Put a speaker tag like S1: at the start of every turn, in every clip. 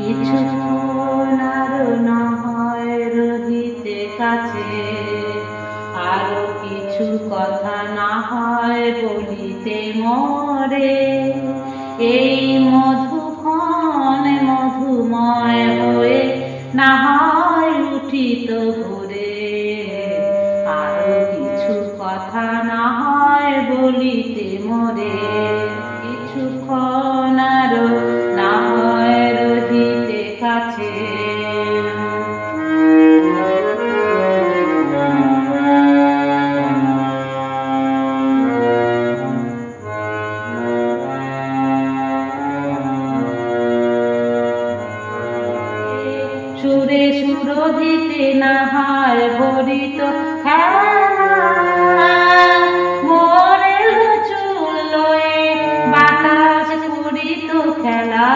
S1: কিছুক্ষণ আরো না হয় রহিতে কাছে, আরো কিছু কথা না হয় বলিতে মরে। এই মধুক্ষণ মধুময় হয়ে না হয় উঠিত ভোরে, আরো কিছু কথা না হয় বলিতে মরে। কিছুক্ষণ আরো না হয় রহিতে কাছে, সুরে সুর দিতে না হয় ভরিত খেলা, মোরের চুল লয়ে বাতাস করিত খেলা।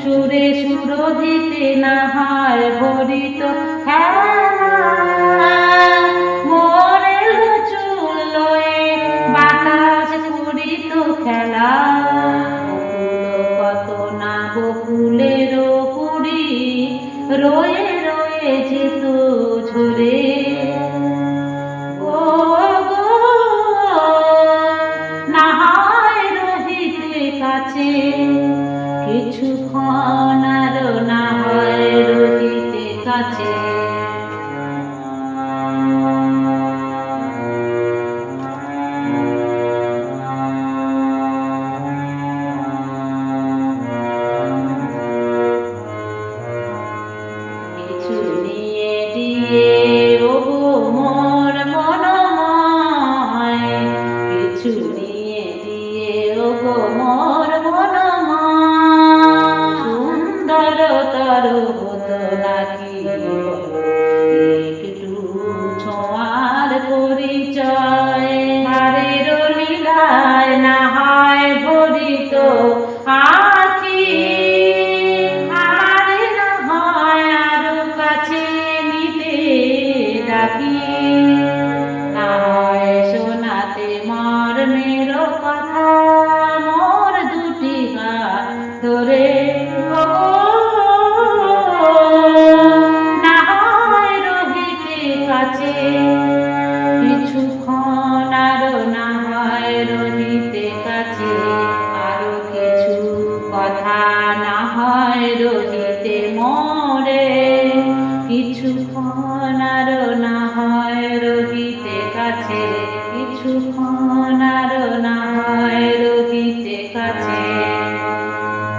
S1: সুরে সুর দিতে না হয় ভরিত খেলা, মোরের চুল লয়ে বাতাস করিত খেলা। কত না বকুলের কুড়ি রয়ে রয়ে যেত ঝরে, ও গো না হয় রহিতে কাছে। কিছুক্ষণ আরো না হয় রহিতে কাছে, কিছু নিয়ে দিয়ে ওগো মোর মনময়, কিছু নিয়ে দিয়ে ওগো মোর মনময়। সুন্দরতর হতো নাকি একটু ছোঁয়ার পরিচয়, হারের লীলায় না হয় ভরিত আখি, আরে না হয় আরো কাছে নিতে ডাকি, না হয় শোনাতে মর্মের কথা মোর দুটি হাত ধরে, ও না হয় রহিতে কাছে। কিছুক্ষণ আরো না হয় রহিতে কাছে, আরো কিছু কথা না হয় রহিতে মরে। কিছুক্ষণ আরো না হয় রহিতে কাছে, কিছুক্ষণ আরো